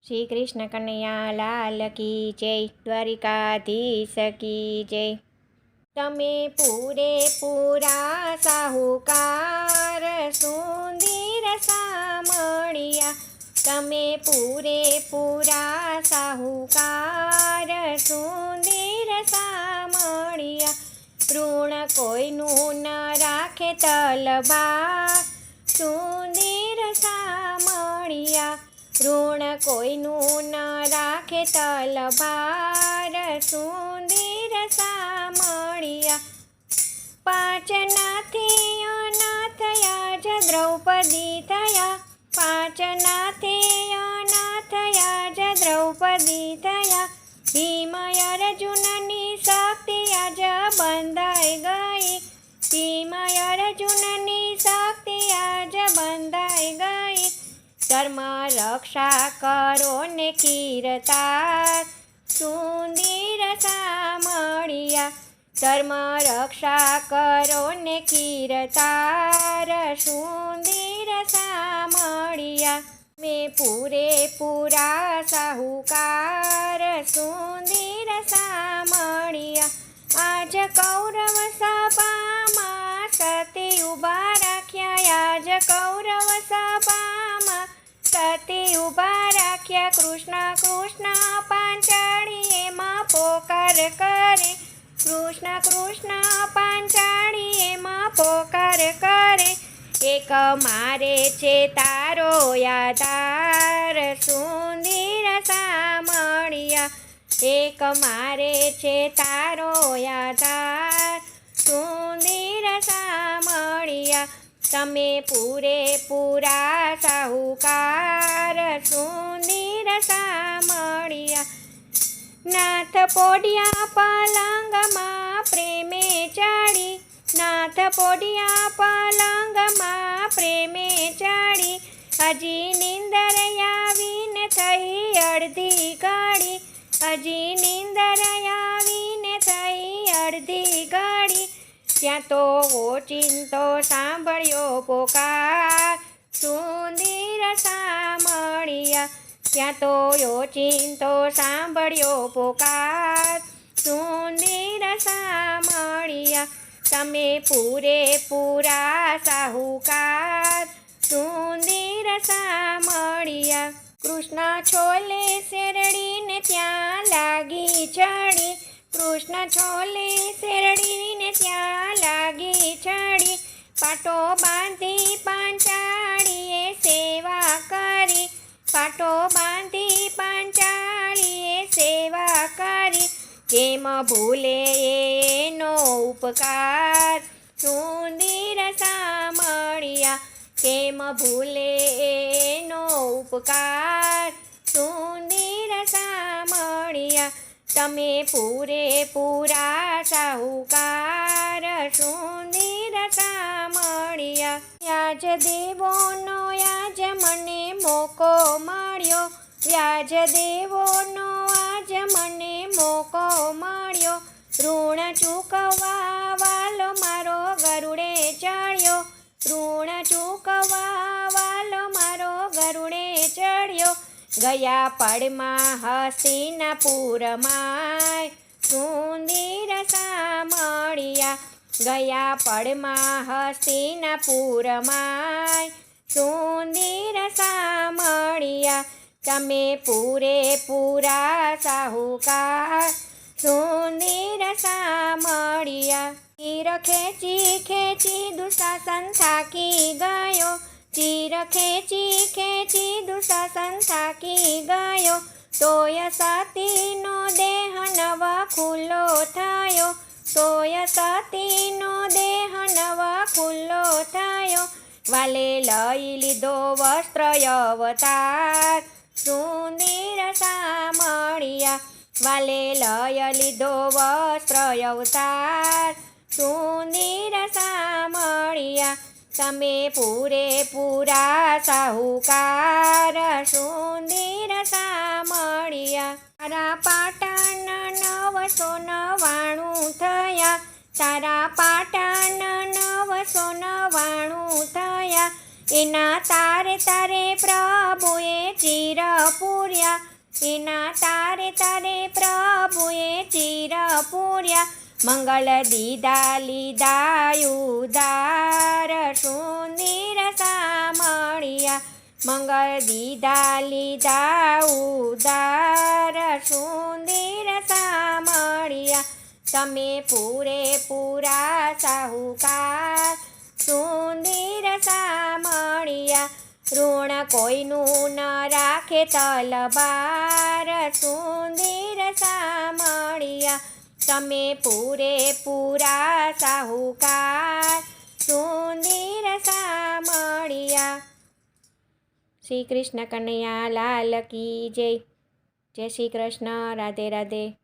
શ્રી કૃષ્ણ કનૈયા લાલ કી જય, દ્વારિકાધીશ કી જય। તમે પૂરેપૂરા સાહુકાર સુંદર સામળિયા, તમે પૂરેપૂરા સાહુકાર સુંદર સામળિયા। ઋણ કોઈનું ન રાખે તલબા સુંદર સામળિયા, ઋણ કોઈનું ન રાખે તલભાર સુંદર સામળિયા। પાંચ નાથી અનાથ થયા જ દ્રૌપદી થયા, પાંચ નાથી અનાથ થયા જ દ્રૌપદી થયા। ભીમ અર્જુનની શક્તિ આજ બંધાઈ ગઈ, ભીમ અર્જુનની શક્તિ આજ બંધાઈ ગઈ। ધર્મ રક્ષા કરો ને કીર્તાર સુંદર સામળિયા, ધર્મ રક્ષા કરો ને કીર્તાર સુંદર સામળિયા। મેં પૂરેપૂરા સાહુકાર સુંદર સામળિયા। આજ કૌરવ સભામાં સતી ઊભા રાખ્યા, આજ કૌરવ સભામાં સતી ઊભા રાખ્યા। કૃષ્ણ કૃષ્ણ પાંચાળી એમાં પોકાર કરે, કૃષ્ણ કૃષ્ણ પાંચાળી એમાં પોકાર કરે। એક મારે છે તારો આધાર સુંદર સામળિયા, એક મારે છે તારો આધાર સુંદર સામળિયા। તમે પૂરેપૂરા સાહુકાર સુંદર સામળિયા। નાથ પોઢિયા પલંગમાં પ્રેમે ચડી, નાથ પોઢિયા પલંગમાં પ્રેમે ચડી। હજી નીંદર આવીને થઈ અડધી ઘડી, હજી નીંદર આવીને થઈ અડધી ઘડી। ત્યાં તો ઓચિંતો સાંભળ્યો પોકાર સુંદર સામળિયા, ત્યાં તો ઓચિંતો સાંભળ્યો પોકાર સુંદર સામળિયા। તમે પૂરેપૂરા સાહુકાર સુંદર સામળિયા। કૃષ્ણ છોલે શેરડીને ત્યાં લાગી ચડી, કૃષ્ણ છોલે શેરડીને ત્યાં લાગી ચડી। પાટો બાંધી પાંચાળીએ સેવા કરી, પાટો બાંધી પાંચાળીએ સેવા કરી। કેમ ભૂલે એનો ઉપકાર સુંદર સામળિયા, કેમ ભૂલે એનો ઉપકાર સુંદર સામળિયા। તમે પૂરેપૂરા સાહુકાર સુંદર સામળિયા। વ્યાજ દેવોનો આજ મને મોકો મળ્યો, વ્યાજ દેવોનો આજ મને મોકો મળ્યો। ઋણ ચૂકવવા વાલો મારો ગરુડે ચડ્યો, ઋણ ચૂકવવા વાલો મારો ગરુડે ચડ્યો। ગયા પળમાં હસ્તિનાપુરમાં સુંદર સામળિયા, ગયા પળમાં હસ્તિનાપુરમાં સુંદર સામળિયા। તમે પૂરેપૂરા સાહુકાર સુંદર સામળિયા। ચીર ખેંચી ખેંચી દુશાસન થાકી ગયો, ચીર ખેંચી ખેંચી દુશાસન થાકી ગયો। તોય સતીનો દેહ નવ ખુલ્લો થયો, તોય સતીનો દેહ નવ ખુલ્લો થયો। વાલે લઈ લીધો વસ્ત્ર અવતાર સુંદર સામળિયા, વાલે લઈ લીધો વસ્ત્ર અવતાર સુંદર સામળિયા। તમે પૂરેપૂરા સાહુકાર સુંદર સામળિયા। તારા પાટણ 999 થયા, તારા પાટણ 999 થયા। એના તારે તારે પ્રભુએ ચીર પૂર્યા, એના તારે તારે પ્રભુએ ચીર પૂર્યા, મંગલ દીધા લીધા ઉદાર સુંદર સામળિયા, મંગળ દીધા લીધા ઉદાર સુંદર સામળિયા, તમે પૂરેપૂરા સાહુકાર સુંદર સામળિયા, ઋણ કોઈનું ન રાખે તલવાર સુંદર સામળિયા, તમે પૂરેપૂરા સાહુકાર સુંદર સામળિયા। શ્રી કૃષ્ણ કનૈયા લાલ કી જય। જય શ્રી કૃષ્ણ। રાધે રાધે।